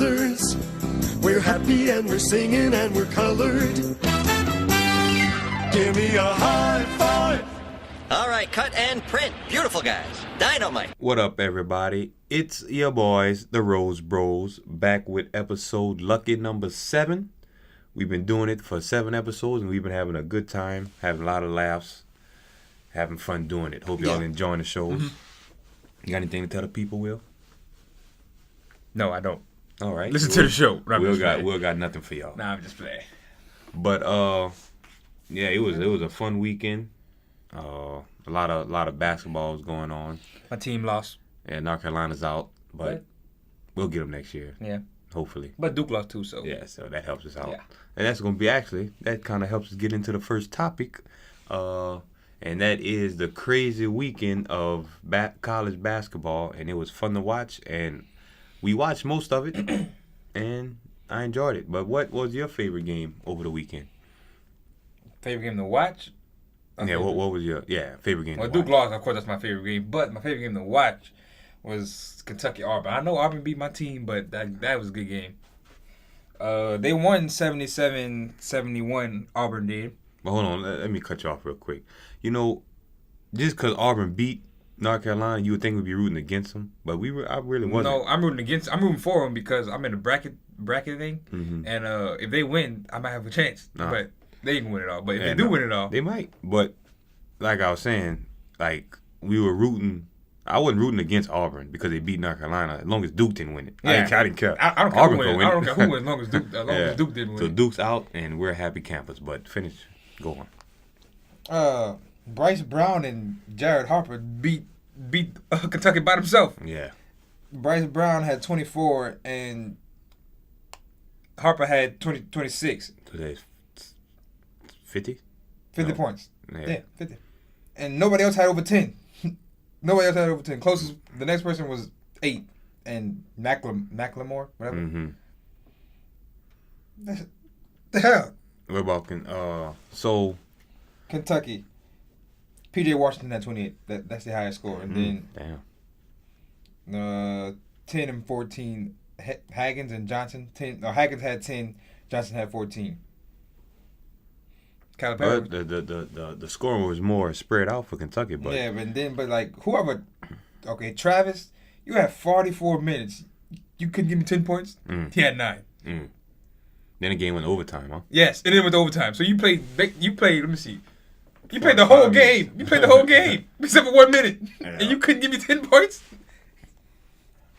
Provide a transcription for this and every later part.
brothers. We're happy and we're singing and we're colored. Give me a high five. All right, cut and print. Beautiful, guys. Dynamite. What up, everybody? It's your boys, the Rose Bros, back with episode lucky number 7. We've been doing it for 7 episodes, and we've been having a good time, having a lot of laughs, having fun doing it. Hope y'all enjoying the shows. Mm-hmm. You got anything to tell the people, Will? No, I don't. All right. Listen to the show. Will got nothing for y'all. Nah, I'm just playing. But yeah, it was a fun weekend. A lot of basketball was going on. My team lost. Yeah, North Carolina's out, but we'll get them next year. Yeah. Hopefully. But Duke lost too, so. Yeah, so that helps us out. Yeah. And that's going to be that kind of helps us get into the first topic. And that is the crazy weekend of college basketball. And it was fun to watch. And we watched most of it. And I enjoyed it. But what was your favorite game over the weekend? Favorite game to watch? Yeah, what was your favorite game to watch? Well, Duke lost, of course, that's my favorite game. But my favorite game to watch was Kentucky-Auburn. I know Auburn beat my team, but that was a good game. They won 77-71, Auburn did. But hold on, let me cut you off real quick. You know, just because Auburn beat North Carolina, you would think we'd be rooting against them, but I really wasn't. No, I'm rooting for them because I'm in a bracket thing, and if they win, I might have a chance. But they didn't win it all. But if they do win it all, they might. But like I was saying, like we were rooting. I wasn't rooting against Auburn because they beat North Carolina. As long as Duke didn't win it, I didn't care. I don't care Auburn who wins. I don't care who wins. As long as Duke didn't win. So Duke's out, and we're a happy campus. But finish. Go on. Bryce Brown and Jared Harper beat Kentucky by themselves. Yeah. Bryce Brown had 24 and Harper had 26. So that's 50? 50 points. Yeah, 50. And nobody else had over 10. Nobody else had over 10. Closest, the next person was 8. And Macklemore, whatever. Mm-hmm. That's the hell. What about so Kentucky? P.J. Washington had 28. That's the highest score. And then 10 and 14, Haggins and Johnson. Haggins had 10, Johnson had 14. But the scoring was more spread out for Kentucky, but whoever. Okay, Travis, you had 44 minutes. You couldn't give me 10 points. He had 9. Then the game went overtime, huh? Yes, and then it went overtime. So you played. Let me see. You played the whole game. You played the whole game except for 1 minute, and you couldn't give me 10 points.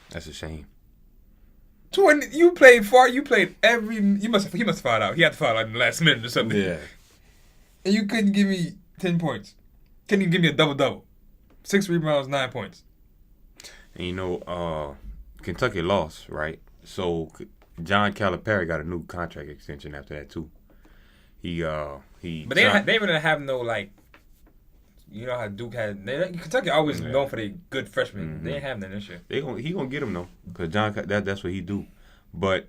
That's a shame. 20. You played far. You played every. He must have fouled out. He had to foul out in the last minute or something. Yeah. And you couldn't give me 10 points. Couldn't even give me a double-double. 6 rebounds, 9 points. And you know, Kentucky lost, right? So John Calipari got a new contract extension after that too. But they didn't have no you know how Duke had. Kentucky always known for their good freshmen. Mm-hmm. They didn't have that this year. He gonna get him though, because John that's what he do. But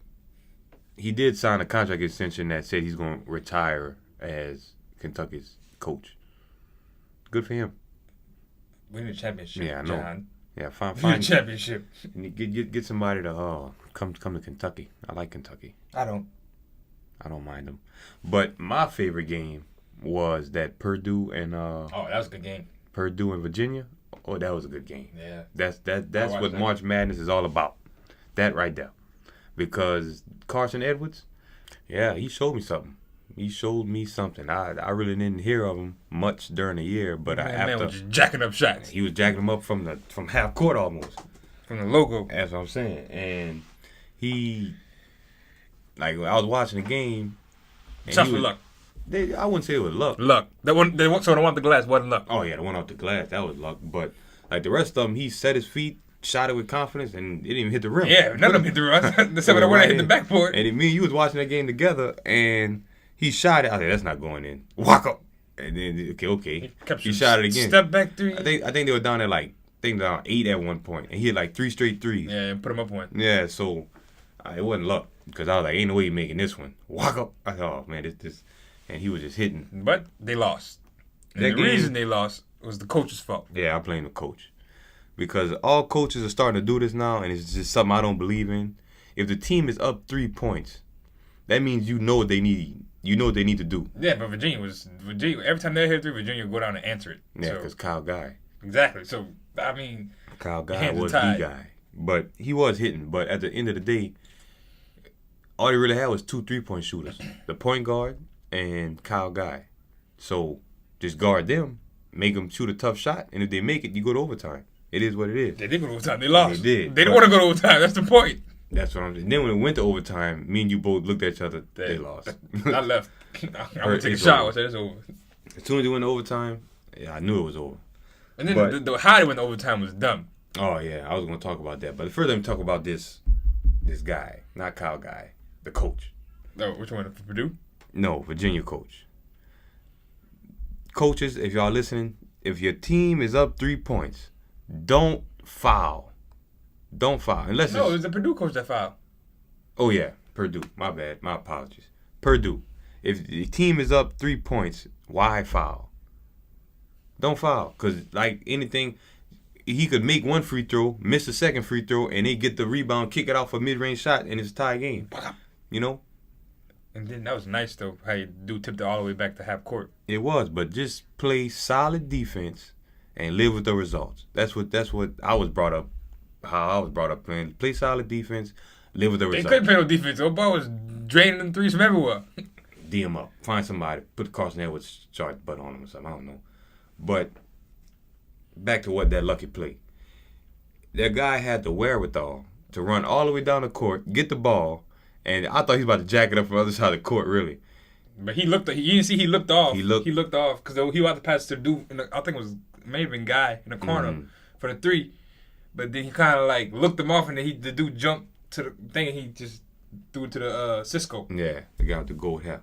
he did sign a contract extension that said he's gonna retire as Kentucky's coach. Good for him. We need a championship. Yeah, I know. John. Yeah, find a championship. Get somebody to come to Kentucky. I like Kentucky. I don't mind them. But my favorite game was that Purdue and that was a good game. Purdue and Virginia. Oh, that was a good game. Yeah. That's what March Madness is all about. That right there. Because Carson Edwards, he showed me something. I really didn't hear of him much during the year, but man was just jacking up shots. He was jacking them up from half court almost. From the logo. That's what I'm saying. And he, I was watching the game. Shots for luck. I wouldn't say it was luck. Luck. So the one off the glass wasn't luck. Oh yeah, the one off the glass, that was luck. But the rest of them, he set his feet, shot it with confidence, and it didn't even hit the rim. Yeah, none of them hit the rim. Except for the one that hit the backboard. And me and you was watching that game together, and he shot it. I said, that's not going in. Walk up. And then okay. He shot it again. Step back 3. I think they were down at down 8 at one point, and he had 3 straight threes. Yeah, and put him up one. Yeah, so it wasn't luck, because I was like, ain't no way you making this one. Walk up. I thought, oh man, this. And he was just hitting. But they lost. And the reason they lost was the coach's fault. Yeah, I blame the coach. Because all coaches are starting to do this now, and it's just something I don't believe in. if the team is up 3 points, that means you know what they need. You know what they need to do. Yeah, but Virginia. Every time they hit 3, Virginia would go down and answer it. Yeah, because Kyle Guy. Exactly. So I mean, Kyle Guy was the guy, but he was hitting. But at the end of the day, all they really had was 2 3-point shooters: the point guard and Kyle Guy. So just guard them, make them shoot a tough shot, and if they make it, you go to overtime. It is what it is. They did go to overtime. They lost. They did. They didn't want to go to overtime. That's the point. That's what I'm saying. Then when it went to overtime, me and you both looked at each other. They lost. I left. I'm gonna take a shot. I said it's over. As soon as it went to overtime, yeah, I knew it was over. And then the how they went to overtime was dumb. Oh yeah, I was gonna talk about that. But first, let me talk about this guy, not Kyle Guy, the coach. No, which one? For Purdue? No, Virginia coach. Coaches, if y'all listening, if your team is up 3 points, don't foul. Don't foul. Unless it was the Purdue coach that fouled. Oh, yeah. Purdue. My bad. My apologies. Purdue. If the team is up 3 points, why foul? Don't foul. Because, like anything, he could make one free throw, miss a second free throw, and they get the rebound, kick it out for a mid-range shot, and it's a tie game. You know? And then that was nice, though, how you tipped it all the way back to half court. It was, but just play solid defense and live with the results. That's what I was brought up. How I was brought up playing. Play solid defense, live with the results. They couldn't play no defense. Old boy was draining them threes from everywhere. D him up. Find somebody. Put Carson Edwards charge butt on him or something. I don't know. But back to what that lucky play. That guy had the wherewithal to run all the way down the court, get the ball, and I thought he was about to jack it up from the other side of the court, really. But he looked. You didn't see he looked off. He looked off because he was about to pass to dude. I think it was maybe Guy in the corner for the 3. But then he kind of like looked him off, and then the dude jumped to the thing, and he just threw it to the Cisco. Yeah, the guy with the gold hair.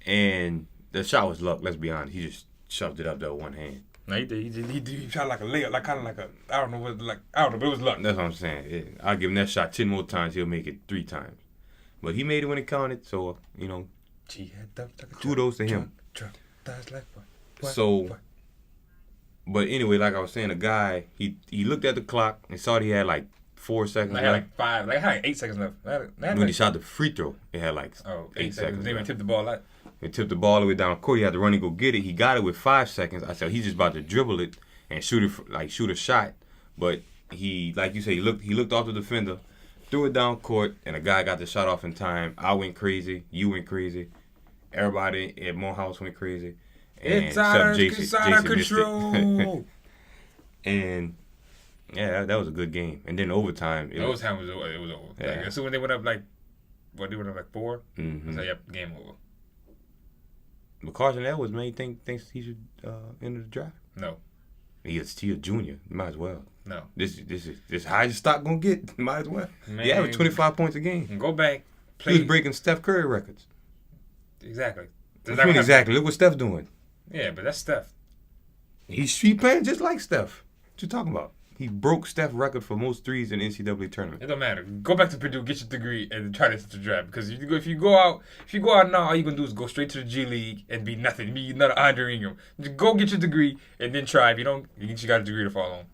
And the shot was luck. Let's be honest. He just shoved it up there with one hand. No, he did. He shot like a layup, like kind of like a I don't know, but it was luck. That's what I'm saying. Yeah, I'll give him that shot 10 more times. He'll make it 3 times. But he made it when it counted. So kudos to him. But anyway, like I was saying, the guy, he looked at the clock and saw that he had like 4 seconds left. Had like 5, like had like 8 seconds left. When he shot the free throw, it had like 8 seconds. They even tipped the ball out. He tipped the ball all the way down the court. He had to run and go get it. He got it with 5 seconds. I said he's just about to dribble it and shoot a shot. But he, like you said, he looked off the defender, threw it down court, and the guy got the shot off in time. I went crazy. You went crazy. Everybody at Morehouse went crazy. And it's out of control. And yeah, that was a good game. And then overtime. It was over. Yeah. Like, so when they went up like 4? Mm-hmm. So yep, game over. But Carson Edwards, man, thinks he should enter the draft? No. He's a junior. Might as well. No. This is how your stock gonna get. Might as well. Man, he averaged 25 points a game. Go back. He was breaking Steph Curry records. Exactly. Exactly. Look what Steph's doing. Yeah, but that's Steph. He's playing just like Steph. What you talking about? He broke Steph's record for most threes in the NCAA tournament. It don't matter. Go back to Purdue, get your degree, and try to enter the draft. Because if you go out now, all you're gonna do is go straight to the G League and be nothing. Be another Andre Ingram. Just go get your degree and then try. If you don't, you got a degree to fall on.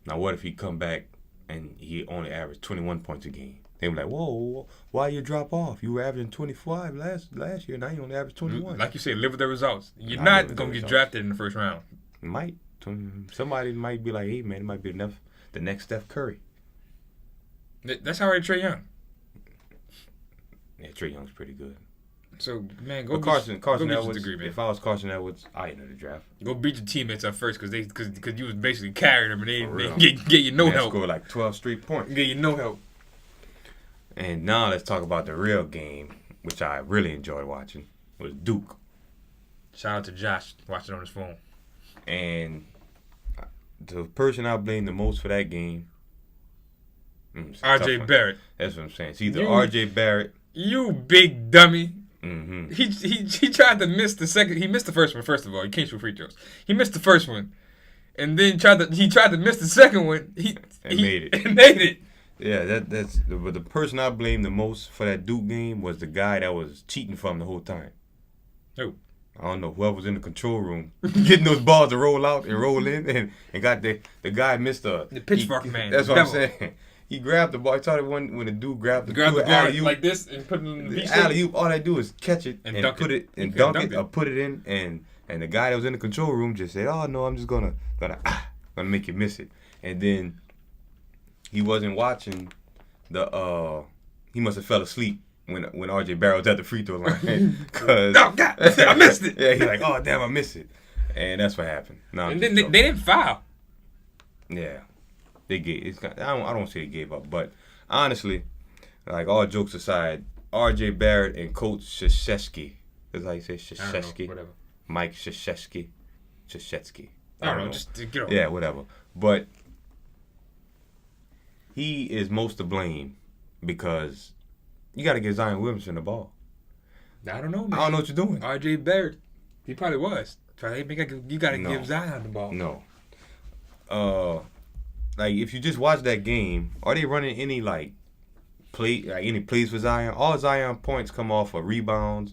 Now what if he come back and he only averaged 21 points a game? They were like, whoa, why you drop off? You were averaging 25 last year. Now you only average 21. Like you said, live with the results. You're not going to get drafted in the first round. Might. Somebody might be like, hey, man, it might be the next Steph Curry. That's already Trae Young. Yeah, Trae Young's pretty good. So, man, go Carson Edwards, degree, man. If I was Carson Edwards, I'd enter the draft. Go beat your teammates up first because you was basically carrying them and they get you no help. Score like 12 straight points. Get you no help. And now let's talk about the real game, which I really enjoyed watching. It was Duke. Shout out to Josh watching on his phone. And the person I blame the most for that game, R.J. Barrett. That's what I'm saying. It's either R.J. Barrett. You big dummy. Mm-hmm. He tried to miss the second. He missed the first one. First of all, he can't shoot free throws. He missed the first one, and then he tried to miss the second one. He made it. Yeah, but the person I blame the most for that Duke game was the guy that was cheating for him the whole time. Who? I don't know, whoever was in the control room getting those balls to roll out and roll in, and got the guy missed the pitchfork man. That's what I'm saying. He grabbed the ball. He thought it when the dude grabbed the ball alley-oop, like this and put it in the alley-oop. All they do is catch it and put it and dunk it or put it in. And the guy that was in the control room just said, "Oh no, I'm just gonna make you miss it." And then he wasn't watching the. He must have fell asleep when RJ Barrett was at the free throw line. Cause oh God, I missed it. Yeah, he's like, "Oh damn, I missed it," and that's what happened. No, and then they didn't foul. Yeah, they gave. I don't say they gave up, but honestly, like all jokes aside, RJ Barrett and Coach Krzyzewski. That's how you say Krzyzewski. Whatever. Mike Krzyzewski. I don't know. Just get over. Yeah, whatever. But he is most to blame because you got to give Zion Williamson the ball. I don't know, man. I don't know what you're doing. RJ Barrett, he probably was. You got to give Zion the ball. No. Like if you just watch that game, are they running any any plays for Zion? All Zion points come off of rebounds.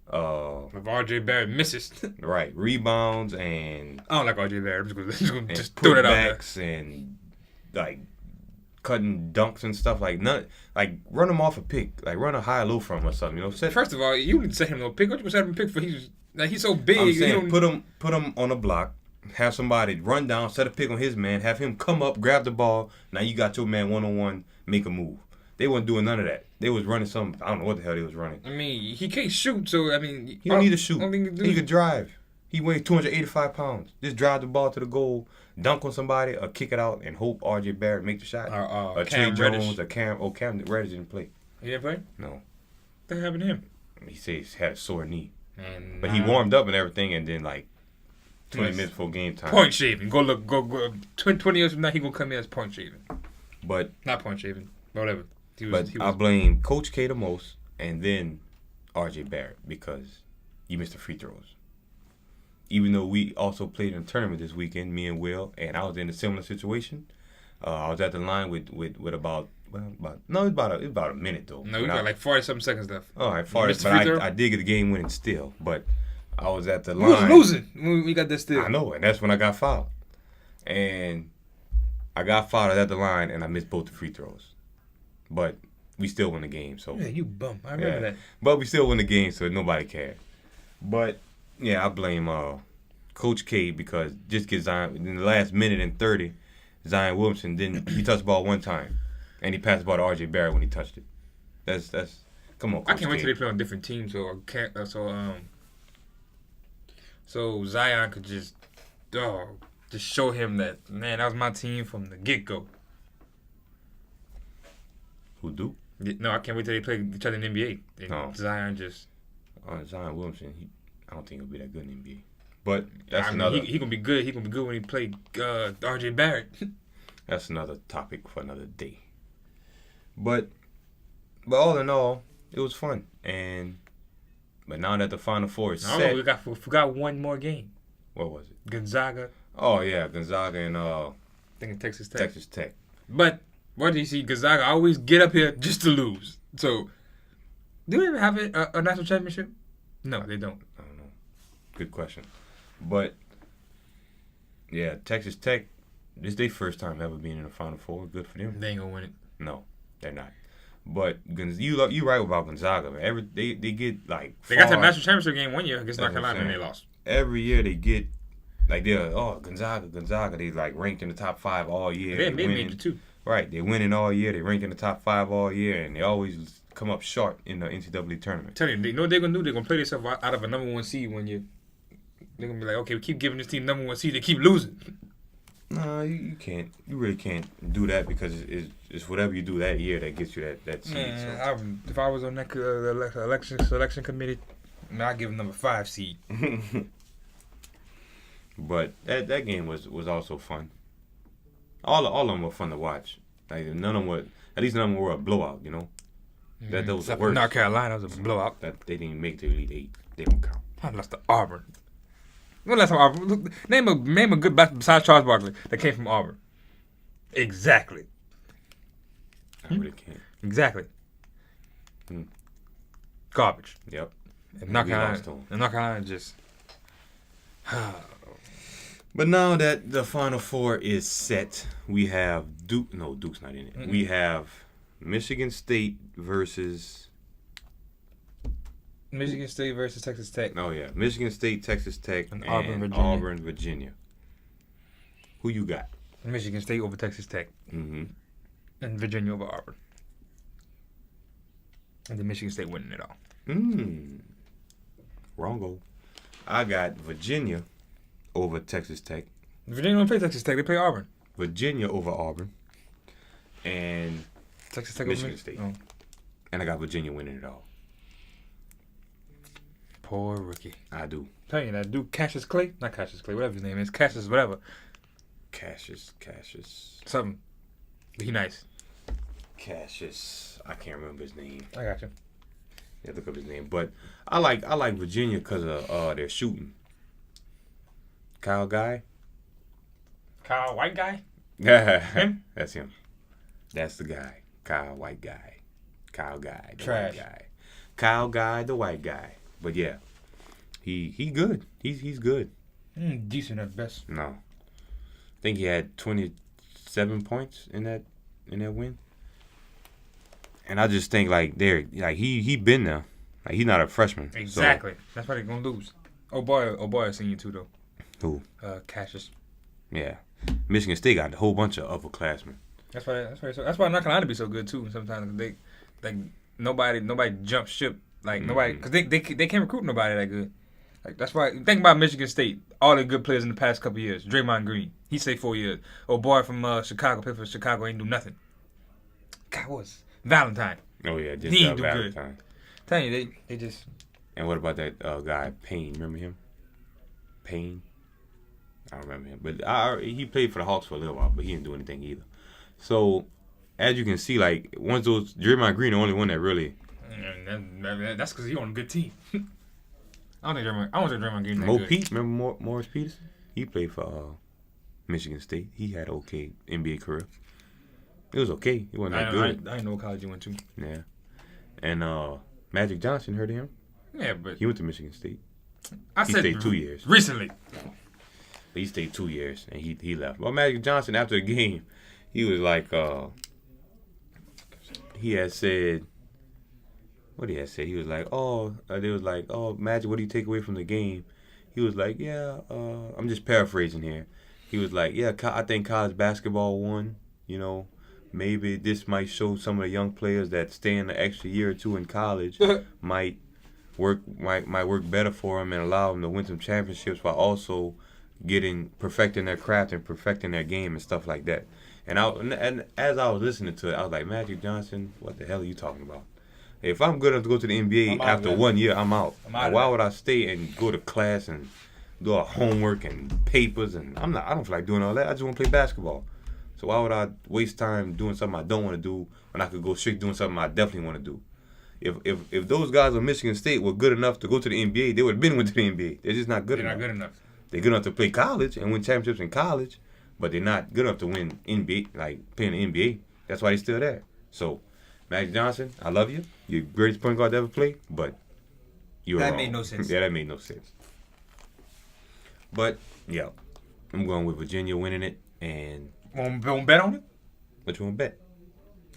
If RJ Barrett misses, right, rebounds and I don't like RJ Barrett. I'm just gonna throw that out there. And like cutting dunks and stuff like run him off a pick, like run a high low from him or something. You know, first of all, you didn't set him no pick. What you set him a pick for? He's so big. I'm saying put him on a block. Have somebody run down, set a pick on his man, have him come up, grab the ball. Now you got your man 1-on-1, make a move. They wasn't doing none of that. They was running some. I don't know what the hell they was running. I mean, he can't shoot, so I mean, he don't need to shoot. He could drive. He weighs 285 pounds. Just drive the ball to the goal, dunk on somebody, or kick it out, and hope RJ Barrett make the shot. Or Trey Jones, or Cam Reddish didn't play. He didn't play? No. What happened to him? He said he had a sore knee. Man, but he warmed up and everything, and then 20 minutes before game time. Point shaving. Go 20 years from now, he gonna come in as point shaving. But not point shaving. Whatever. I blame Coach K the most, and then RJ Barrett because you missed the free throws. Even though we also played in a tournament this weekend, me and Will, and I was in a similar situation. I was at the line with about a minute though. No, we got 40-something seconds left. All right, 40. But I did get the game winning still. But I was at the line. We was losing when we got that steal. I know, and that's when I got fouled. And I got fouled at the line, and I missed both the free throws. But we still won the game. So yeah, you bum. I remember that. But we still won the game, so nobody cared. But yeah, I blame Coach K because just get Zion in the last minute and 30, Zion Williamson he touched the ball one time, and he passed the ball to RJ Barrett when he touched it. That's come on. Coach I can't wait till they play on different teams so Zion could just show him that, man, that was my team from the get-go. Who do? No, I can't wait till they play each other in the NBA. And Zion just... Zion Williamson, I don't think he'll be that good in the NBA. But that's another... He gonna be good. He gonna be good when he play RJ Barrett. That's another topic for another day. But all in all, it was fun. But now that the Final Four is set... we forgot one more game. What was it? Gonzaga. Oh, yeah, Gonzaga and... I think Texas Tech. Texas Tech. But, what do you see? Gonzaga always get up here just to lose. So, do they ever have a national championship? No, they don't. I don't know. Good question. But, yeah, Texas Tech, this is their first time ever being in the Final Four. Good for them. They ain't going to win it. No, they're not. But you right about Gonzaga, man. They get they got to the national championship game one year against North Carolina and they lost. Every year they get they're Gonzaga. They ranked in the top 5 all year. They made it too. Right, they winning all year. They ranked in the top 5 all year, and they always come up short in the NCAA tournament. Tell you, they know what they're gonna do. They're gonna play themselves out of a number 1 seed one year. They're gonna be like, okay, we keep giving this team number 1 seed. They keep losing. No, you can't. You really can't do that because it's whatever you do that year that gets you that seed. Man, so. If I was on that selection committee, I'd give them number 5 seed. But that game was also fun. All of them were fun to watch. Like none of them were a blowout. You know, that was the worst. North Carolina was a blowout. That they didn't make the Elite 8. They don't count. I lost to Auburn. When last time Auburn? Name a good basketball besides Charles Barkley that came from Auburn. Exactly. I really can't. Exactly. Garbage. Yep. And North Carolina just. But now that the Final Four is set, we have Duke. No, Duke's not in it. Mm-mm. We have Michigan State versus Texas Tech. Oh yeah, Michigan State, Texas Tech, and Auburn, Virginia. Who you got? Michigan State over Texas Tech. Mm-hmm. And Virginia over Auburn. And then Michigan State winning it all. Wrongo. I got Virginia over Texas Tech. Virginia don't play Texas Tech. They play Auburn. Virginia over Auburn. And Texas Tech Michigan State. Oh. And I got Virginia winning it all. Poor rookie. I do. Tell you that dude Cassius Clay. Not Cassius Clay. Whatever his name is. Cassius whatever. Cassius. Something. He nice. Cassius. I can't remember his name. I got you. Yeah, look up his name. But I like Virginia because of their shooting. Kyle White guy? Yeah. Him? That's him. That's the guy. Kyle White guy. Kyle guy. The Trash. White guy. Kyle guy, the white guy. But yeah. He good. He's good. Decent at best. No. I think he had 27 points in that win. And I just think he been there. Like he's not a freshman. Exactly. So. That's why they're gonna lose. Oh boy, a senior too though. Who? Cassius. Yeah. Michigan State got a whole bunch of upperclassmen. That's why North Carolina be so good too. Sometimes nobody jump ship nobody because they can't recruit nobody that good. Like that's why think about Michigan State. All the good players in the past couple of years. Draymond Green, he stayed 4 years. Oh boy from Chicago, played for Chicago, ain't do nothing. God was Valentine. Oh yeah, just he ain't do Valentine. Good. Tell you they just. And what about that guy Payne? Remember him? Payne. I don't remember him, but he played for the Hawks for a little while, but he didn't do anything either. So, as you can see, once those Draymond Green, the only one that really. That's because he on a good team. I don't think Draymond Green that Mo good. Pete, remember Morris Peterson? He played for Michigan State. He had an okay NBA career. It was okay. He wasn't that good. I didn't know what college he went to. Yeah, and Magic Johnson, heard of him? Yeah, but he went to Michigan State. He stayed 2 years recently. He stayed 2 years and he left. Well, Magic Johnson after the game, he was like, he had said, what he had said? He was like, they was like, Magic, what do you take away from the game? He was like, yeah, I'm just paraphrasing here. He was like, yeah, I think college basketball won. You know, maybe this might show some of the young players that staying an extra year or two in college might work better for them and allow them to win some championships while also perfecting their craft and perfecting their game and stuff like that. And as I was listening to it, I was like, Magic Johnson, what the hell are you talking about? If I'm good enough to go to the NBA after 1 year, I'm out. Why would I stay and go to class and do our homework and papers? And I don't feel like doing all that. I just want to play basketball. So why would I waste time doing something I don't want to do when I could go straight doing something I definitely want to do? If those guys on Michigan State were good enough to go to the NBA, they would have been went to the NBA. They're just not good enough. They're not good enough. They're good enough to play college and win championships in college, but they're not good enough to win NBA, playing the NBA. That's why they're still there. So, Magic Johnson, I love you. You're the greatest point guard to ever play, but you're wrong. That made no sense. Yeah, that made no sense. But, yeah, I'm going with Virginia winning it. And won't bet on it? What you want to bet?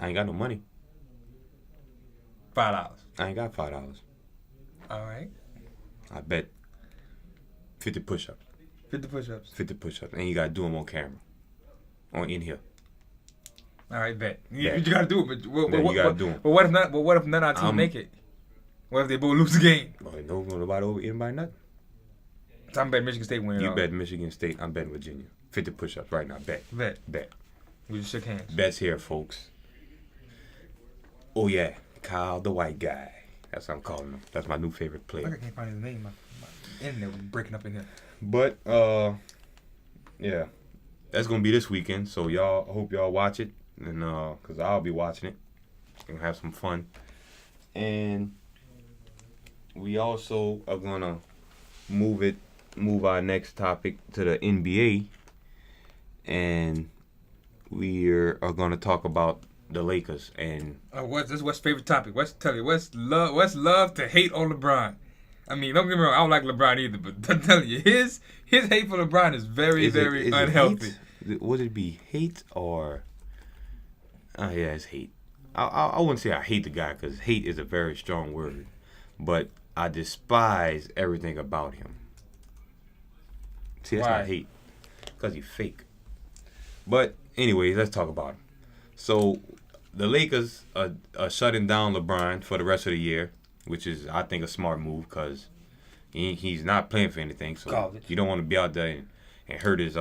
I ain't got no money. $5. I ain't got $5. All right. I bet 50 push-ups. 50 push-ups. 50 push-ups. And you got to do them on camera. In here. All right, bet. You got to do it. But you got to do them. But what if none of our team make it? What if they both lose the game? No, nobody over anybody nothing. So I'm betting Michigan State winning. You bet Michigan State. I'm betting Virginia. 50 push-ups right now. Bet. We just shook hands. Bet's here, folks. Oh, yeah. Kyle, the white guy. That's what I'm calling him. That's my new favorite player. I can't find his name. My internet was breaking up in here. But, yeah. That's going to be this weekend. So, I hope y'all watch it. And, because I'll be watching it. We're going to have some fun. And we also are going to move our next topic to the NBA. And we are going to talk about the Lakers and what's favorite topic? What's love to hate on LeBron? I mean, don't get me wrong. I don't like LeBron either, but I'm telling you, his hate for LeBron is very unhealthy. Would it be hate or? Oh yeah, it's hate. I wouldn't say I hate the guy because hate is a very strong word, but I despise everything about him. See, that's not hate because he's fake. But anyways, let's talk about him. So the Lakers are shutting down LeBron for the rest of the year, which is, I think, a smart move because he's not playing for anything. So you don't want to be out there and hurt his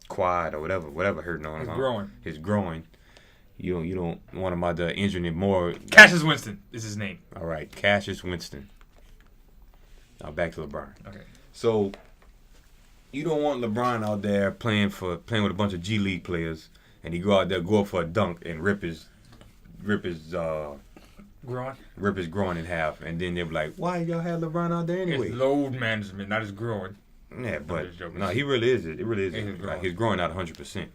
quad or whatever hurting on him. His groin. You don't want him out there injuring him more. Cassius Winston is his name. All right, Cassius Winston. Now back to LeBron. Okay. So you don't want LeBron out there playing with a bunch of G League players, and he go out there, go up for a dunk, and rip his groin in half, and then they're like, "Why y'all have LeBron out there anyway?" It's load management, not his groin. Yeah, but no, he really is it. It really is. Like, he's growing out 100%.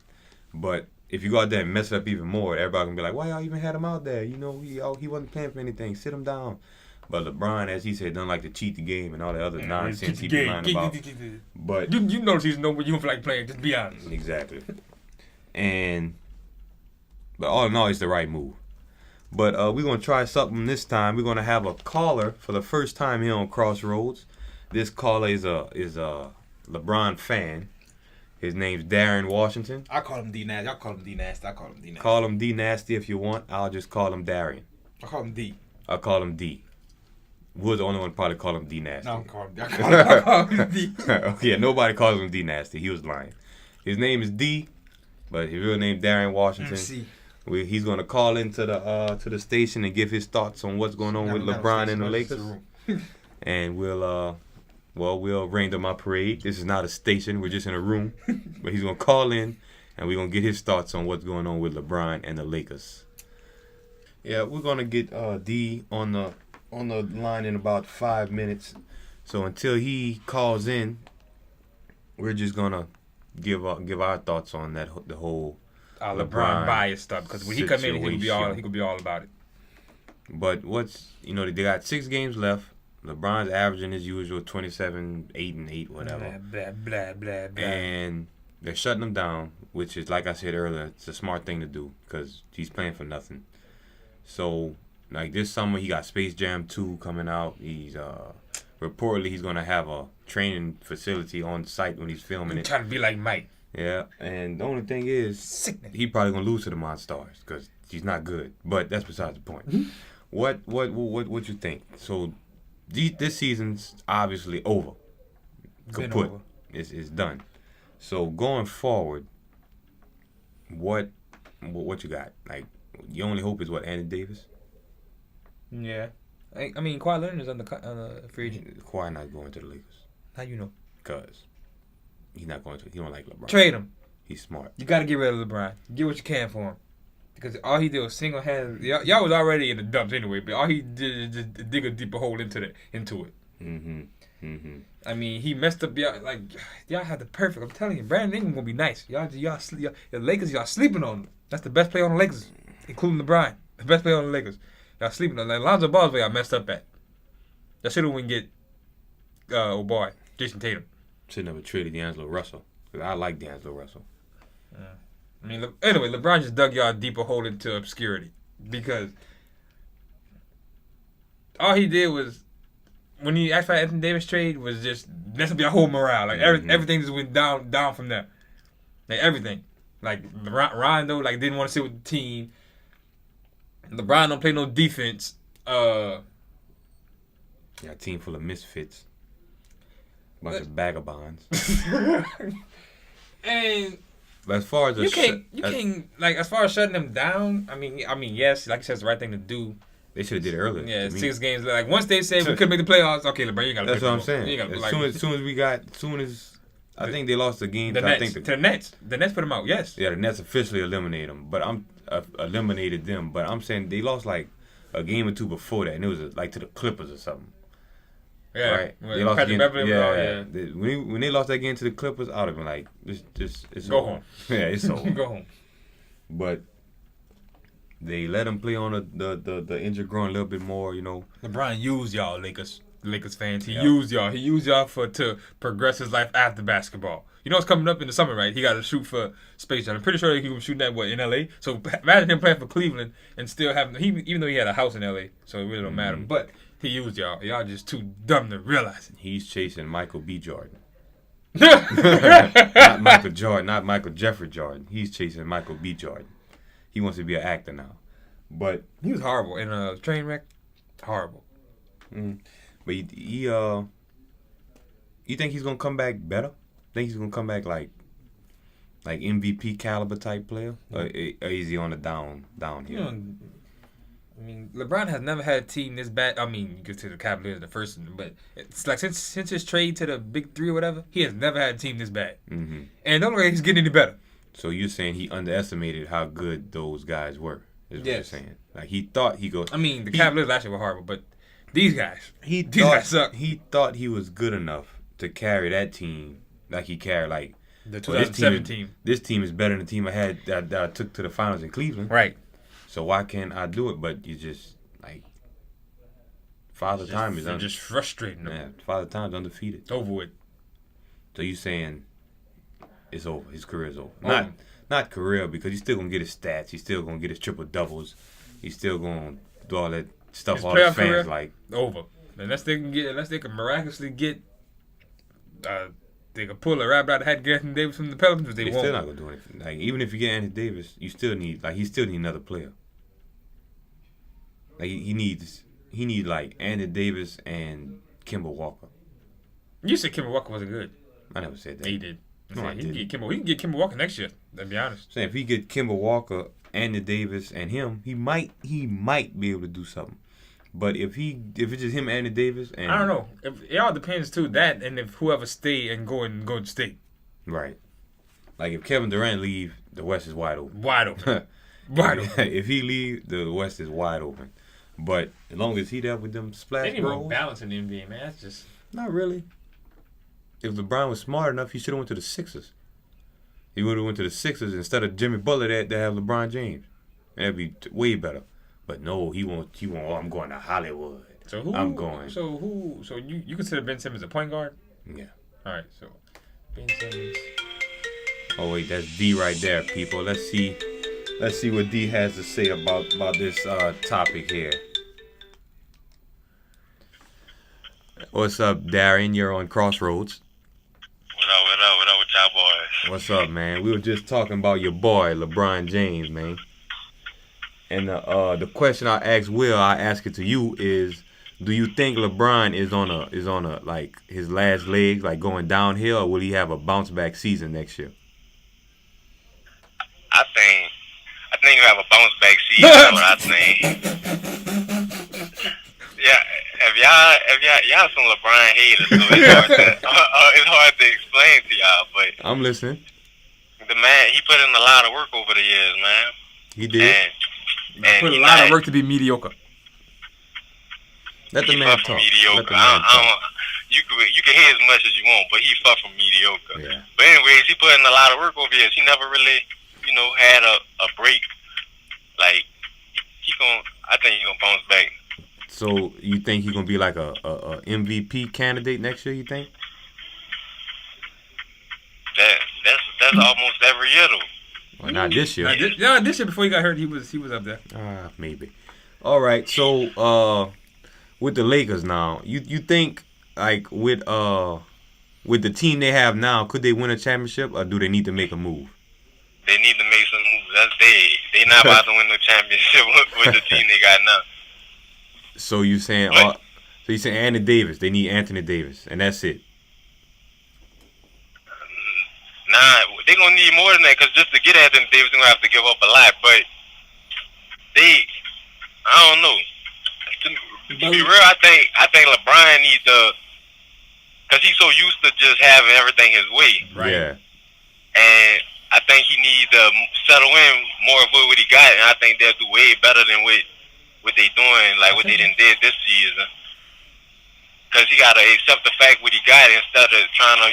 But if you go out there and mess it up even more, everybody gonna be like, "Why y'all even had him out there? You know, he wasn't playing for anything. Sit him down." But LeBron, as he said, doesn't like to cheat the game and all the other nonsense he be lying about. But you notice he's no, you don't feel like playing. Just be honest. Exactly. But all in all, it's the right move. But we're gonna try something this time. We're gonna have a caller for the first time here on CrossRhodes. This caller is a LeBron fan. His name's Darren Washington. I call him D Nasty. Y'all call him D Nasty. I call him D Nasty. Call him D Nasty if you want. I'll just call him Darren. I call him D. I'll call him D. Wood's the only one to probably call him D Nasty. No, I call him D. Yeah, nobody calls him D Nasty. He was lying. His name is D, but his real name Darren Washington. MC. He's gonna call into the station and give his thoughts on what's going on with LeBron and the Lakers. And we'll rain on my parade. This is not a station. We're just in a room. But he's gonna call in, and we're gonna get his thoughts on what's going on with LeBron and the Lakers. Yeah, we're gonna get D on the line in about 5 minutes. So until he calls in, we're just gonna give our thoughts on the whole LeBron bias stuff. Because when he come in, he could be all about it. But they got 6 games left. LeBron's averaging his usual 27, 8 and 8, whatever. Blah, blah, blah, blah. And they're shutting him down, which is, like I said earlier, it's a smart thing to do because he's playing for nothing. So, like this summer, he got Space Jam 2 coming out. He's reportedly he's gonna have a training facility on site when he's filming it. Trying to be like Mike. Yeah, and the only thing is, he probably gonna lose to the Monstars because he's not good. But that's besides the point. What you think? So. This season's obviously over. Kaput. It's done. So going forward, what you got? Like, your only hope is what, Anthony Davis? Yeah. I mean, Kawhi Leonard is on the free agent. Kawhi not going to the Lakers. How you know? Because he's not going to. He don't like LeBron. Trade him. He's smart. You got to get rid of LeBron. Get what you can for him. Because all he did was single-handed. Y'all was already in the dumps anyway, but all he did is just dig a deeper hole into it. Mm-hmm. Mm-hmm. I mean, he messed up. Y'all had the perfect. I'm telling you, Brandon Ingram gonna be nice. The Lakers, y'all sleeping on him. That's the best player on the Lakers, including LeBron. The best player on the Lakers. Y'all sleeping on him. Like, Lonzo Ball's where y'all messed up at. That should have went get, Jason Tatum. Should never traded D'Angelo Russell. I like D'Angelo Russell. Yeah. I mean, anyway, LeBron just dug y'all a deeper hole into obscurity because all he did was, when he asked for Anthony Davis trade, was just mess up your whole morale. Like everything just went down from there. Like everything. Like Rondo didn't want to sit with the team. LeBron don't play no defense. Yeah, a team full of misfits. Bunch of vagabonds. And but as far as as far as shutting them down, I mean, yes, like you said, it's the right thing to do. They should have did it earlier. Yeah, 6 games. Like once they said we couldn't make the playoffs, okay, LeBron, you got to. That's what I'm saying. As soon as I think they lost the game. To the Nets. The Nets put them out. Yes. Yeah, the Nets officially eliminated them, but eliminated them. But I'm saying they lost like a game or two before that, and it was like to the Clippers or something. Yeah, right. They lost when they lost that game to the Clippers, I would have been like, it's go over. Home. Yeah, it's over. Go home. But they let him play on the injured groin a little bit more, you know. LeBron used y'all Lakers. Lakers fans. He used y'all. He used y'all to progress his life after basketball. You know what's coming up in the summer, right? He got to shoot for Space Jam. I'm pretty sure he was shooting that in L.A. So imagine him playing for Cleveland and still having even though he had a house in L.A. So it really don't matter. But he used y'all. Y'all just too dumb to realize it. He's chasing Michael B. Jordan. Not Michael Jordan, not Michael Jeffrey Jordan. He's chasing Michael B. Jordan. He wants to be an actor now. But he was horrible in a train wreck. Horrible. But you think he's gonna come back better? Think he's gonna come back like MVP caliber type player, or is he on the downhill? You know, I mean, LeBron has never had a team this bad. I mean, you get to the Cavaliers the first, but it's like since his trade to the Big Three or whatever, he has never had a team this bad. Mm-hmm. And don't look like he's getting any better. So you're saying he underestimated how good those guys were? Is what you're saying? Like he thought he goes. I mean, the Cavaliers last year were horrible, but these guys, these guys suck. He thought he was good enough to carry that team like he carried like the 2007 team. This team is better than the team I had that I took to the finals in Cleveland. Right. So why can't I do it? But you just like Father Time is just frustrating them. Yeah, Father Time's undefeated. It's over with. So you saying it's over? His career's over. Not career because he's still gonna get his stats. He's still gonna get his triple doubles. He's still gonna do all that stuff. His all the fans career, like over. Unless they can miraculously get. They could pull a rabbit out of the hat and get Anthony Davis from the Pelicans, but they won't. Still not gonna do anything. Like even if you get Anthony Davis, you still need he still need another player. Like he needs like Anthony Davis and Kemba Walker. You said Kemba Walker wasn't good. I never said that. He did. No, I didn't. He can get Kemba Walker next year. To be honest. So if he get Kemba Walker, Anthony Davis, and him, he might be able to do something. But if it's just him, Anthony Davis, and I don't know. It all depends too. That and if whoever stay and go to State. Right. Like if Kevin Durant leave, the West is wide open. Wide open. Wide open. If he leave, the West is wide open. But as long as he there with them splash they need bros, more balance in the NBA, man. That's just not really. If LeBron was smart enough, he should have went to the Sixers. He would have went to the Sixers instead of Jimmy Butler that have LeBron James. And that'd be way better. But no, he won't. Oh, I'm going to Hollywood. So who? I'm going. So you consider Ben Simmons a point guard? Yeah. All right. So Ben Simmons. Oh wait, that's D right there, people. Let's see what D has to say about this topic here. What's up, Darren? You're on CrossRhodes. What up with y'all boys? What's up, man? We were just talking about your boy, LeBron James, man. And the question I asked Will, I ask it to you is, do you think LeBron is on a like his last legs, like going downhill, or will he have a bounce back season next year? I think you have a bounce back season. That's what I think. Yeah, if y'all some LeBron haters, so it's hard to explain to y'all. But I'm listening. The man, he put in a lot of work over the years, man. He did. And put a lot of work to be mediocre. Let the man talk. Mediocre. You can hear as much as you want, but he's far from mediocre. Yeah. But anyways, he put in a lot of work over years. He never really, had a break. Like I think he's gonna bounce back. So you think he's gonna be like a MVP candidate next year? You think? That's almost every year though. Well, not this year. This year before he got hurt, he was up there. Maybe. All right. So with the Lakers now, you think like with the team they have now, could they win a championship, or do they need to make a move? They need to make some moves. That's they not about to win no championship with the team they got now. So you saying Anthony Davis? They need Anthony Davis, and that's it. Nah, they gonna need more than that, because just to get Anthony Davis, they're gonna have to give up a lot. But I don't know. To be real, I think LeBron needs to, because he's so used to just having everything his way. Right. Yeah. And I think he needs to settle in more of what he got, and I think they'll do way better than what they doing, like what they done did this season. Because he got to accept the fact what he got instead of trying to,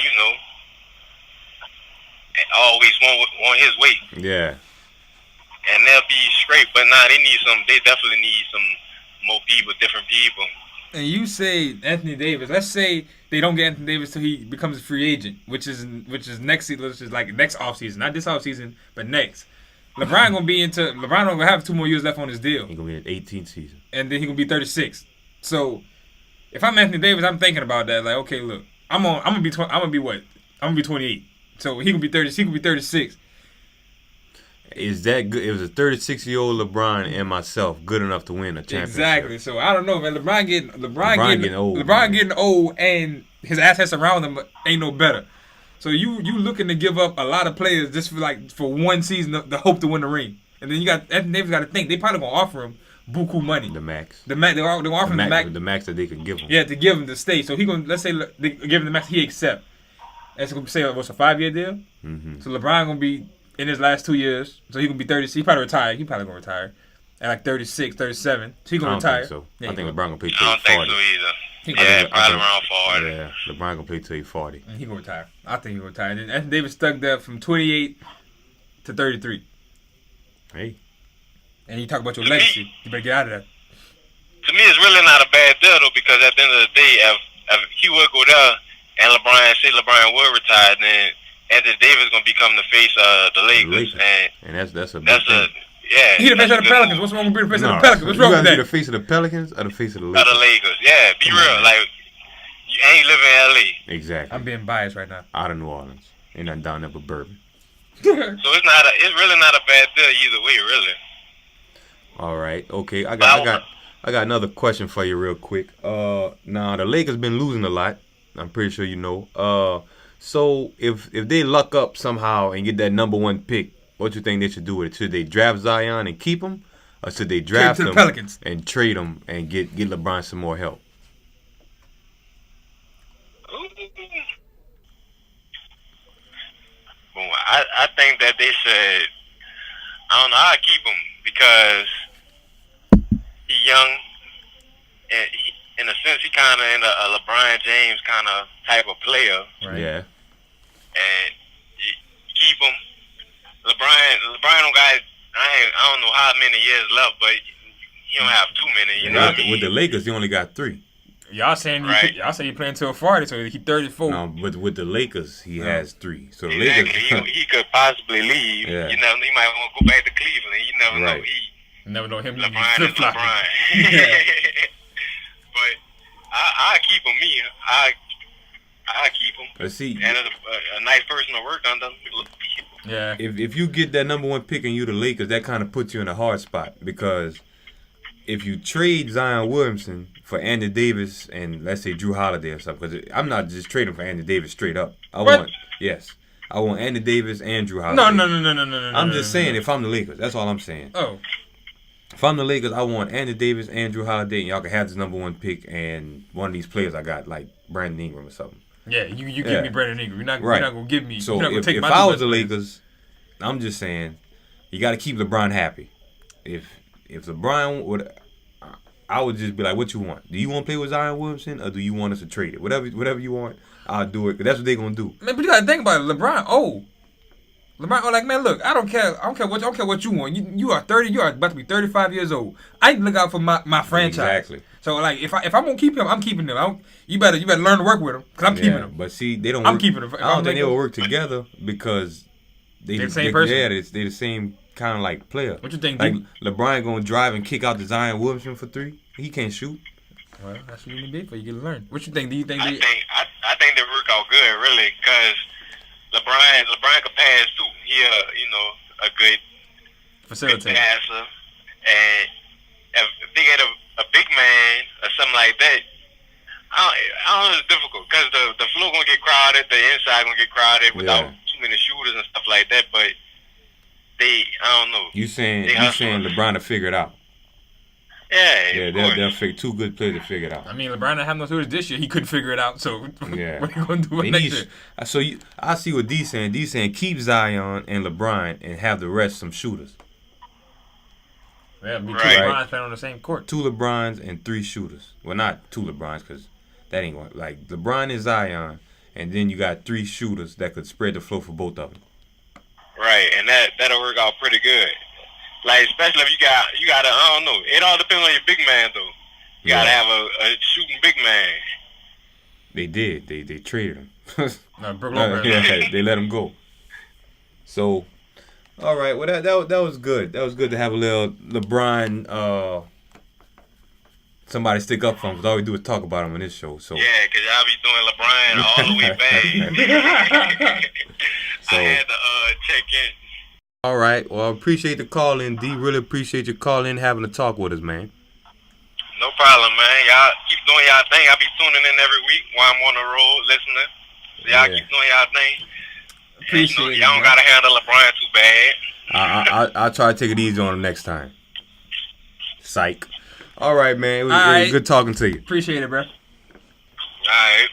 always want his way. Yeah. And they'll be straight, but they definitely need some more people, different people. And you say Anthony Davis. Let's say they don't get Anthony Davis till he becomes a free agent, which is next season, which is like next offseason, not this offseason, but next. LeBron gonna have 2 more years left on his deal. He's gonna be in the 18th season, and then he gonna be 36. So if I'm Anthony Davis, I'm thinking about that. Like, okay, look, I'm gonna be 28. So he gonna be 30. He gonna be 36. Is that good? It was a 36-year-old LeBron and myself good enough to win a championship. Exactly. So I don't know, man. LeBron getting old. LeBron getting old, and his assets around him ain't no better. So you looking to give up a lot of players just for one season to hope to win the ring, and then you got Anthony Davis. Got to think they probably gonna offer him buku money. The max. They're offering him the max. The max that they can give him. Yeah, to give him to stay. So he gonna let's say they give him the max he accept. That's gonna say what's a 5-year deal. Mm-hmm. So LeBron gonna be in his last 2 years. So he gonna be 30. He probably retire. He probably gonna retire at like 36, 37. So he gonna retire. Think so. Yeah, I think LeBron gonna play till I don't think 40. so either. Yeah, probably around 40. Yeah, LeBron gonna play till he's 40. He gonna retire. I think he gonna retire. And Anthony Davis stuck there from 28 to 33. Hey. And you talk about your legacy. You better get out of that. To me, it's really not a bad deal though, because at the end of the day, if he would go there and LeBron would retire, then Anthony Davis gonna become the face of the Lakers. And that's a big that's thing. He the face of the Pelicans. What's wrong with being the face of the Pelicans? What's wrong with You that? be the face of the Pelicans or the face of the Of Lakers? the Lakers, yeah. Be real, like you ain't living in LA. Exactly. I'm being biased right now. Out of New Orleans. Ain't nothing down there but bourbon. So it's really not a bad deal either way, really. All right. Okay. I got another question for you real quick. Now the Lakers been losing a lot. I'm pretty sure you know. So if they luck up somehow and get that number 1 pick, what you think they should do with it? Should they draft Zion and keep him, or should they draft him and trade him and get LeBron some more help? Well, I think that they should. I don't know. I keep him because he's young, and in a sense, he kind of in a LeBron James kind of type of player. Right. Yeah. And you keep him. LeBron don't got. I don't know how many years left, but he don't have too many. You know what I mean? With the Lakers, he only got 3. Y'all saying y'all say he playing until 40, so he 34. No, but with the Lakers, he has 3. So the exactly. Lakers, he could possibly leave. Yeah. You know, he might want to go back to Cleveland. You never know. You never know him. LeBron is LeBron. Yeah. But I keep him. I keep him. Let's see. And a nice person to work under. Yeah. If you get that number 1 pick and you the Lakers, that kind of puts you in a hard spot, because if you trade Zion Williamson for Anthony Davis and let's say Drew Holiday or something, because I'm not just trading for Anthony Davis straight up. I want Anthony Davis and Drew Holiday. No. I'm just saying if I'm the Lakers, that's all I'm saying. Oh. If I'm the Lakers, I want Anthony Davis and Drew Holiday, and y'all can have this number 1 pick and one of these players I got, like Brandon Ingram or something. Yeah, you give me Brandon Ingram. You're not gonna give me. So you're not gonna take if my I was the players. Lakers, I'm just saying you got to keep LeBron happy. If LeBron would, I would just be like, what you want? Do you want to play with Zion Williamson, or do you want us to trade it? Whatever you want, I'll do it. 'Cause that's what they're gonna do. Man, but you gotta think about it. LeBron, like, man, look, I don't care what you want. You are 30. You are about to be 35 years old. I need to look out for my franchise. Exactly. So like, if I'm gonna keep him, I'm keeping him. You better learn to work with him, because I'm keeping him. But see, they don't. I'm keeping him. I don't think they will work together because they're the same person. Yeah, they're the same kind of like player. What you think? Like LeBron gonna drive and kick out the Zion Williamson for 3? He can't shoot. Well, that's what you need for. You get to learn. What you think? Do you think? I think they work out good, really, because LeBron can pass too. He a good facilitator. passer, and if they get a big man or something like that, I don't know, it's difficult because the floor gonna get crowded, the inside gonna get crowded without too many shooters and stuff like that. But I don't know. You saying LeBron to figure it out? Yeah, they'll figure 2 good players to figure it out. I mean, LeBron didn't have no shooters this year. He couldn't figure it out. So yeah, what are you gonna do next year? So I see what D's saying. D's saying keep Zion and LeBron and have the rest some shooters. Yeah, be 2 LeBrons playing on the same court. 2 LeBrons and 3 shooters. Well, not 2 LeBrons, because that ain't going. Like LeBron and Zion, and then you got 3 shooters that could spread the floor for both of them. Right, and that'll work out pretty good. Like, especially if you got I don't know. It all depends on your big man though. You gotta have a shooting big man. They did. They traded him. Brook Lopez. Yeah, they let him go. So, all right. Well, that was good. That was good to have a little LeBron. Somebody stick up for him. Because all we do is talk about him on this show. So Yeah, because y'all be doing LeBron all the way back. So, I had to check in. all right. Well, I appreciate the call in, D. Really appreciate your call in, having a talk with us, man. No problem, man. Y'all keep doing y'all thing. I be tuning in every week while I'm on the road listening. So y'all keep doing y'all thing. Appreciate it. Y'all don't gotta handle LeBron too bad. I'll try to take it easy on him next time. Psych. All right, man. It was good talking to you. Appreciate it, bro. Alright.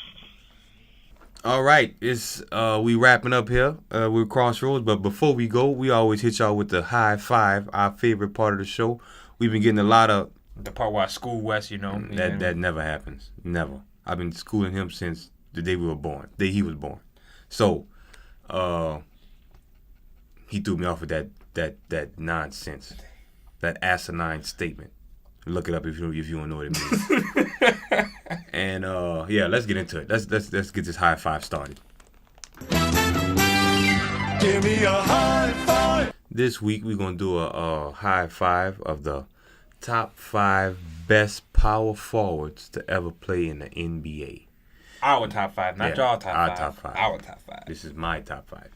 All right, it's we wrapping up here with CrossRhodes, but before we go, we always hit y'all with the high five, our favorite part of the show. We've been getting a lot of The part where I school West, you know. that never happens, never. I've been schooling him since the day we were born, the day he was born. So, he threw me off with that nonsense, that asinine statement. Look it up if you don't know what it means. And yeah, let's get into it. Let's get this high five started. Give me a high five. This week we're gonna do a high five of the top 5 best power forwards to ever play in the NBA. Our top 5, not y'all top 5. Our top 5. Our top 5. This is my top 5.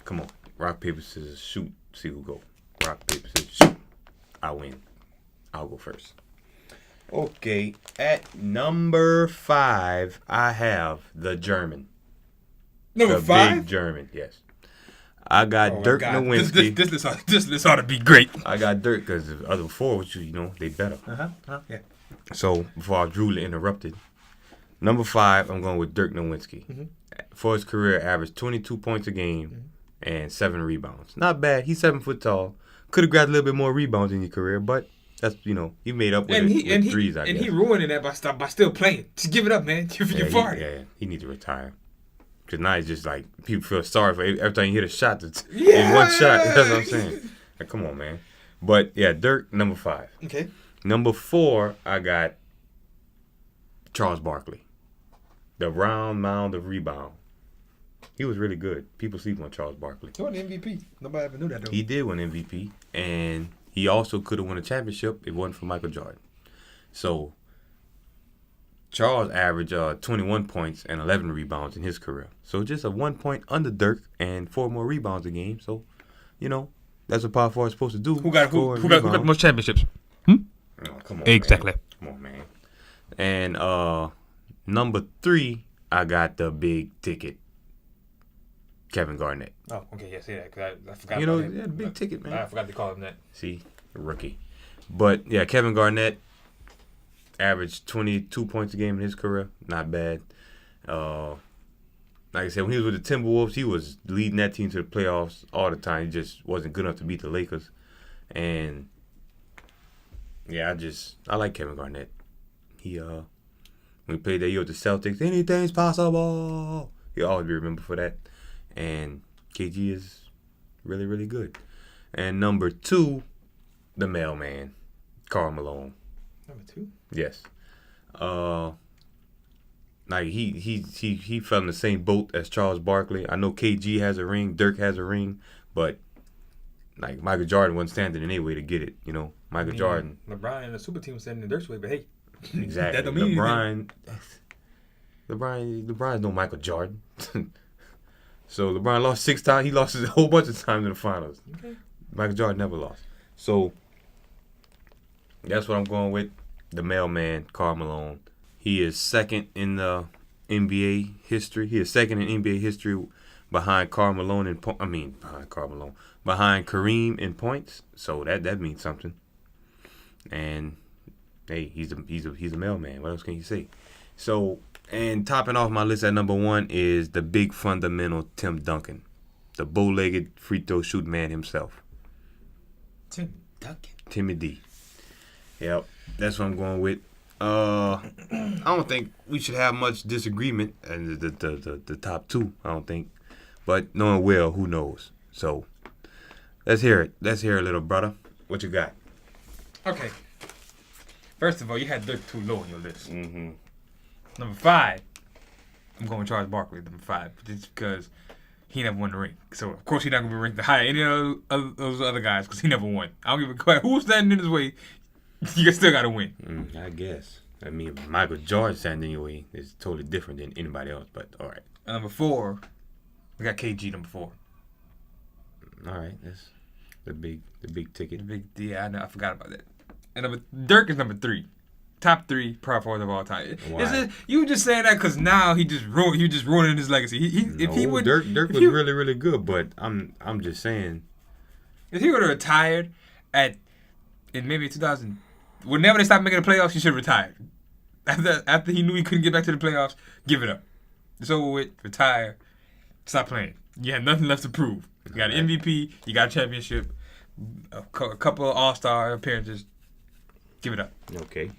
Come on, rock paper scissors shoot. See who go. Rock paper scissors shoot. I win. I'll go first. Okay, at number 5, I have the German. Number the 5? Big German, yes. I got Dirk Nowitzki. This ought to be great. I got Dirk because the other forwards, they better. Yeah. So, before I was rudely interrupted, number 5, I'm going with Dirk Nowitzki. Mm-hmm. For his career, averaged 22 points a game and 7 rebounds. Not bad. He's 7 foot tall. Could have grabbed a little bit more rebounds in your career, but that's, he made up with threes, I guess. And he ruining that by still playing. Just give it up, man. You're fired. He needs to retire. Because now it's just like, people feel sorry for every time you hit a shot. In one shot. That's what I'm saying. Like, come on, man. But, yeah, Dirk, number 5. Okay. Number 4, I got Charles Barkley. The round mound of rebound. He was really good. People sleep on Charles Barkley. He won the MVP. Nobody ever knew that, though. He did win MVP. And he also could have won a championship if it wasn't for Michael Jordan. So, Charles averaged 21 points and 11 rebounds in his career. So, just a 1 point under Dirk and 4 more rebounds a game. So, that's what power forward is supposed to do. Who got the most championships? Oh, come on, exactly. Man. Come on, man. And number 3, I got the big ticket, Kevin Garnett. Oh, okay, yeah, see that. Cause I forgot. The big ticket, man. I forgot to call him that. See, rookie. But yeah, Kevin Garnett averaged 22 points a game in his career. Not bad. Like I said, when he was with the Timberwolves, he was leading that team to the playoffs all the time. He just wasn't good enough to beat the Lakers. And yeah, I like Kevin Garnett. He when he played that year with the Celtics, anything's possible. He'll always be remembered for that. And KG is really, really good. And number 2, the mailman, Karl Malone. Number 2? Yes. Like he fell in the same boat as Charles Barkley. I know KG has a ring, Dirk has a ring, but like Michael Jordan wasn't standing in any way to get it. Michael Jordan. LeBron and the super team was standing in Dirk's way, but hey, exactly. That don't mean LeBron's no Michael Jordan. So LeBron lost 6 times. He lost a whole bunch of times in the finals. Okay. Michael Jordan never lost. So that's what I'm going with. The mailman, Karl Malone. He is second in the NBA history. He is second in NBA history behind Karl Malone behind Kareem in points. So that means something. And hey, he's a mailman. What else can you say? So, and topping off my list at number 1 is the big fundamental Tim Duncan, the bow-legged free throw shooting man himself. Tim Duncan. Timmy D. Yep, that's what I'm going with. I don't think we should have much disagreement in the top 2. I don't think, but knowing Will, who knows? So let's hear it. Let's hear it, little brother. What you got? Okay. First of all, you had Dirk too low on your list. Mm-hmm. Number 5, I'm going Charles Barkley. Number 5, just because he never won the ring. So of course he's not gonna be ranked higher than any of those other guys because he never won. I don't give a crap who's standing in his way. You still gotta win. I guess. I mean, Michael Jordan standing in your way is totally different than anybody else. But all right. And number 4, we got KG. Number 4. All right, that's the big ticket. Yeah, I know. I forgot about that. And Dirk is number 3. Top 3 power forwards of all time. You just saying that because now he just ruining his legacy. Dirk was really, really good, but I'm just saying. If he would have retired in maybe 2000, whenever they stopped making the playoffs, he should have retired. After he knew he couldn't get back to the playoffs, give it up. It's over with. Retire. Stop playing. You had nothing left to prove. You got an MVP. You got a championship. A couple of All-Star appearances. Give it up. Okay.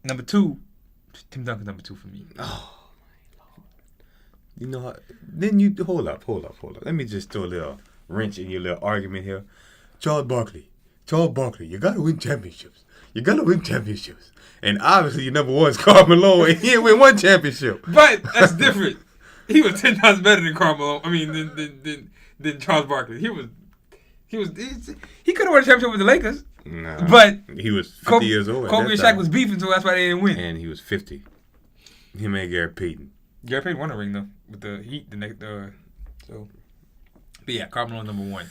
Number 2, Tim Duncan's number 2 for me. Oh my Lord! You know how? Then you hold up. Let me just throw a little wrench in your little argument here. Charles Barkley, you gotta win championships. And obviously your number 1 is Karl Malone, and he didn't win 1 championship. But that's different. He was 10 times better than Karl Malone. I mean, than Charles Barkley. He could have won a championship with the Lakers. Nah, but he was 50 years old. Kobe and Shaq was beefing, so that's why they didn't win. And he was 50. Him and Gary Payton. Gary Payton won a ring though with the Heat. But yeah, Karl Malone number 1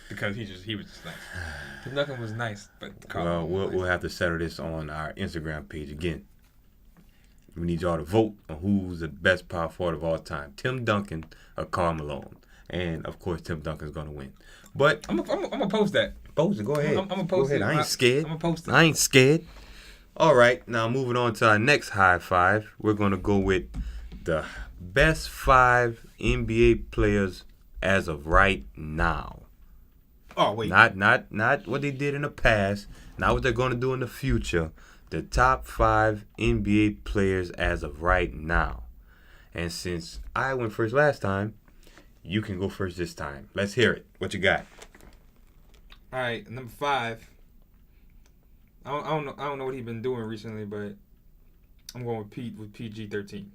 because he was just nice. Tim Duncan was nice, but we'll have to settle this on our Instagram page again. We need y'all to vote on who's the best power forward of all time, Tim Duncan or Karl Malone, and of course Tim Duncan's gonna win. But I'm gonna post that. Post it. Go ahead. I'm gonna post it. I ain't scared. I'm gonna post it. I ain't scared. All right, now moving on to our next high five. We're gonna go with the best 5 NBA players as of right now. Oh wait. Not what they did in the past. Not what they're gonna do in the future. The top 5 NBA players as of right now. And since I went first last time, you can go first this time. Let's hear it. What you got? All right, number 5. I don't know what he's been doing recently, but I'm going with PG-13.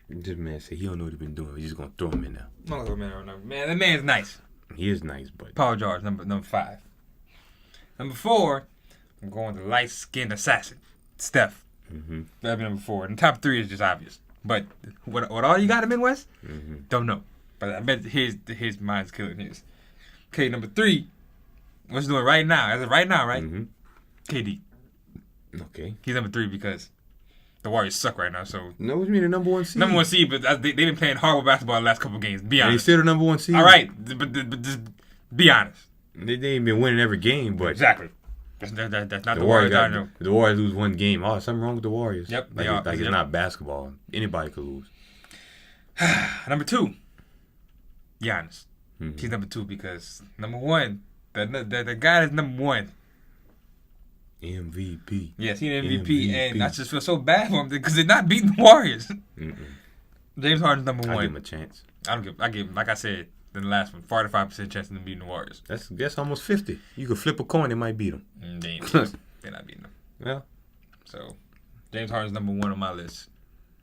This man said he don't know what he's been doing. He's just gonna throw him in there. I'm not gonna throw him in there. Man, that man's nice. He is nice, but Paul George, number 5. Number 4, I'm going with the light-skinned assassin, Steph. Mm-hmm. That'd be number 4. And top 3 is just obvious. But what all you got him in West? Mm-hmm. Don't know. But I bet his mind's killing his. Okay, number 3. What's doing right now? As of right now, right? Mm-hmm. KD. Okay. He's number 3 because the Warriors suck right now. So no, what do you mean the number 1 seed? Number 1 seed, but they've been playing horrible basketball the last couple games. Be honest. They still the number 1 seed. All right, but just be honest. They ain't been winning every game, but exactly. That's not the Warriors. The Warriors lose 1 game. Oh, something wrong with the Warriors. Yep. It's not basketball. Anybody could lose. Number 2, Giannis. Mm-hmm. He's number 2 because number 1, the guy that's number 1. MVP. Yes, he's an MVP, and I just feel so bad for him because they're not beating the Warriors. James Harden's number 1. I give him a chance. I give him, like I said in the last one, 45% chance of them beating the Warriors. That's almost 50. You could flip a coin, it might beat them. They're not beating them. Yeah. So, James Harden's number 1 on my list.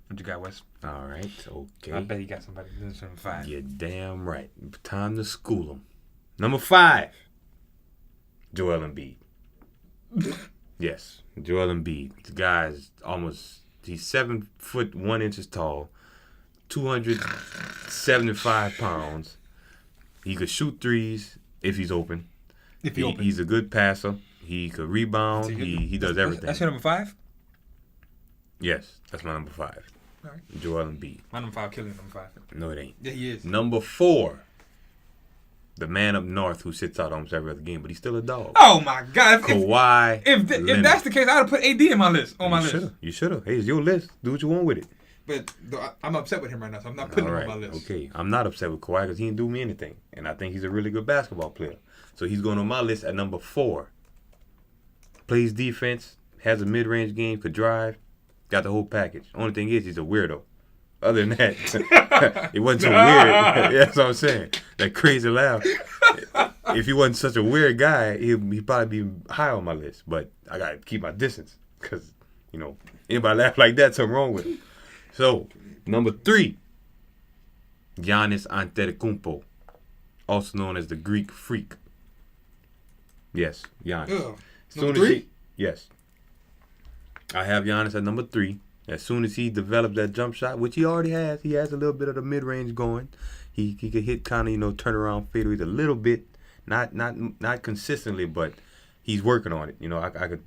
What you got, Wes? All right, okay. I bet he got somebody number 5. You're damn right. Time to school him. Number 5, Joel Embiid. Yes, Joel Embiid. The guy's he's 7 foot 1 inches tall, 275 pounds. He could shoot threes if he's open. He's a good passer. He could rebound. He does everything. That's your number 5? Yes, that's my number 5. All right. Joel Embiid. My number 5 killing number 5. No, it ain't. Yeah, he is. Number 4, the man up north who sits out almost every other game, but he's still a dog. Oh my God! Kawhi. If that's the case, I'd have put AD in my list. You should have. Hey, it's your list. Do what you want with it. But I'm upset with him right now, so I'm not putting him on my list. Okay, I'm not upset with Kawhi because he didn't do me anything, and I think he's a really good basketball player. So he's going on my list at number 4. Plays defense, has a mid-range game, could drive, got the whole package. Only thing is, he's a weirdo. Other than that, it wasn't so weird. Yeah, that's what I'm saying. That crazy laugh. if he wasn't such a weird guy, he'd probably be high on my list. But I gotta keep my distance because anybody laugh like that, something wrong with him. So number 3, Giannis Antetokounmpo, also known as the Greek Freak. Yes, Giannis. Number 3? Yes. I have Giannis at number 3. As soon as he develops that jump shot, which he already has, he has a little bit of the mid-range going. He could hit kind of, turnaround fadeaways a little bit. Not consistently, but he's working on it.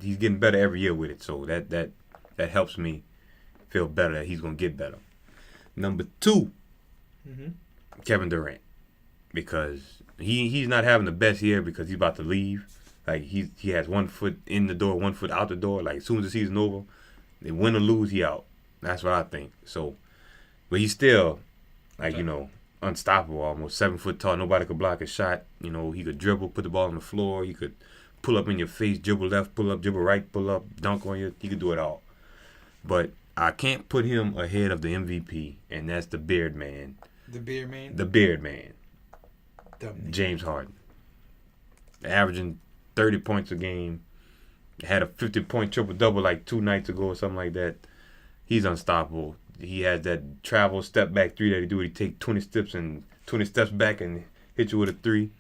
He's getting better every year with it. So that helps me feel better that he's going to get better. Number 2, Kevin Durant. Because he's not having the best year because he's about to leave. Like, he has 1 foot in the door, 1 foot out the door. Like, as soon as the season's over, they win or lose, he out. That's what I think. So, but he's still, unstoppable almost. 7 foot tall. Nobody could block his shot. He could dribble, put the ball on the floor. He could pull up in your face, dribble left, pull up, dribble right, pull up, dunk on you. He could do it all. But I can't put him ahead of the MVP, and that's the Beard Man. The Beard Man? The Beard Man. James Harden. Averaging 30 points a game. Had a 50-point triple-double like 2 nights ago or something like that. He's unstoppable. He has that travel step-back 3 that he do. He take 20 steps back and hit you with a 3.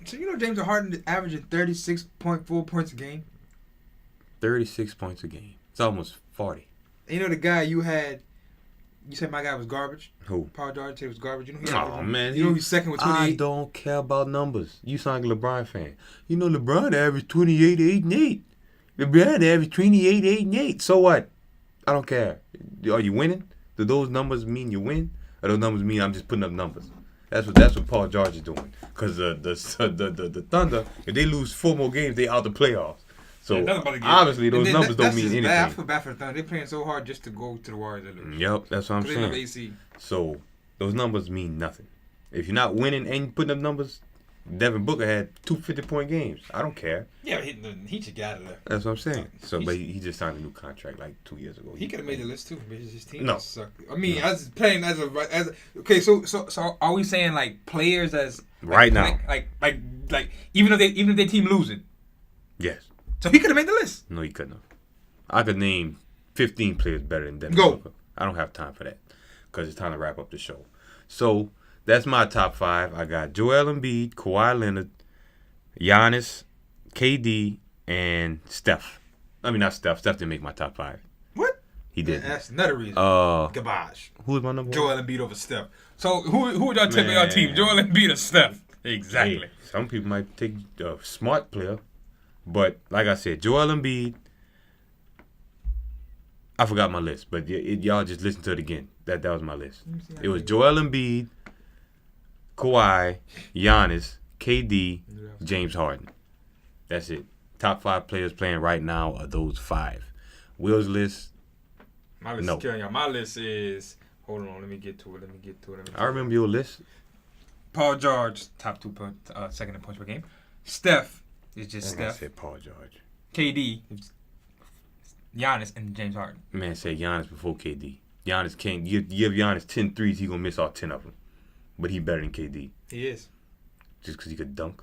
So James Harden is averaging 36.4 points a game? 36 points a game. It's almost 40. The guy you had, you said my guy was garbage? Who? Paul George said he was garbage. Man. He's second with 28. I don't care about numbers. You sound like a LeBron fan. LeBron averaged 28, 8, and 8. LeBron averaged 28, 8, and 8. So what? I don't care. Are you winning? Do those numbers mean you win? Or those numbers mean I'm just putting up numbers? That's what Paul George is doing. Because the Thunder, if they lose 4 more games, they out the playoffs. So obviously those numbers don't mean anything. I feel bad for the Thunder. They're playing so hard just to go to the Warriors. Yep, that's what I'm saying. They AC. So those numbers mean nothing. If you're not winning and putting up numbers, Devin Booker had 2 50-point games. I don't care. Yeah, he should get out of there. That's what I'm saying. So, but he just signed a new contract like 2 years ago. He could have made the list too, but his team no. sucked. I mean, as playing as a okay. So are we saying like players as right now, like even if their team losing? Yes. So he could have made the list. No, he couldn't have. I could name 15 players better than Devin Booker. I don't have time for that because it's time to wrap up the show. So that's my top 5. I got Joel Embiid, Kawhi Leonard, Giannis, KD, and Steph. I mean, not Steph. Steph didn't make my top 5. What? He did. That's another reason. Garbage. Who is my number 1? Joel Embiid over Steph. So who would y'all take on your team? Joel Embiid or Steph? Exactly. Hey, some people might take a smart player. But like I said, Joel Embiid. I forgot my list, but y'all just listen to it again. That was my list. It was Joel Embiid, Kawhi, Giannis, KD, James Harden. That's it. Top 5 players playing right now are those 5. Will's list. My list is killing y'all. My list is. Hold on, let me get to it. I remember your list. Paul George, top 2 second in points per game. Steph. It's just Steph. I said Paul George. KD, Giannis, and James Harden. Man said Giannis before KD. Giannis can't give Giannis 10 threes, he's going to miss all 10 of them. But he better than KD. He is. Just because he could dunk.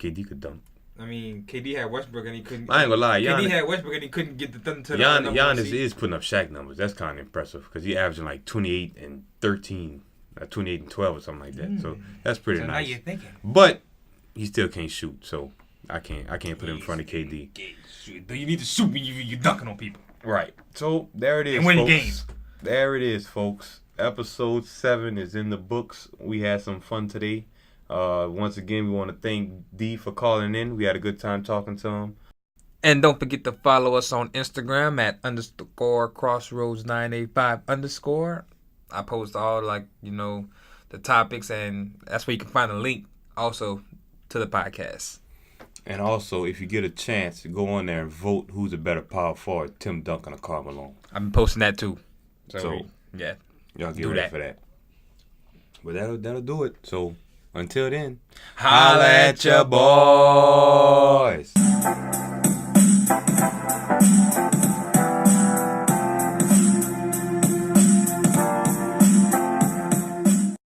KD could dunk. I mean, KD had Westbrook and he couldn't. I ain't going to lie. KD had Westbrook and he couldn't get the Thunder to the Giannis is putting up Shaq numbers. That's kind of impressive because he averaging like 28 and 13, 28 and 12 or something like that. So that's pretty nice. Now you're thinking. But he still can't shoot, so I can't put him in front of KD. You need to shoot when you're dunking on people. Right. So there it is, and winning folks. games. There it is, folks. Episode 7 is in the books. We had some fun today. Once again, we want to thank D for calling in. We had a good time talking to him. And don't forget to follow us on Instagram at _CrossRhodes985_. I post all the topics, and that's where you can find a link also to the podcast. And also, if you get a chance, go on there and vote who's a better power forward, Tim Duncan or Karl Malone. I've been posting that too. So yeah, y'all get ready for that. But that'll do it. So until then, holla at your boy.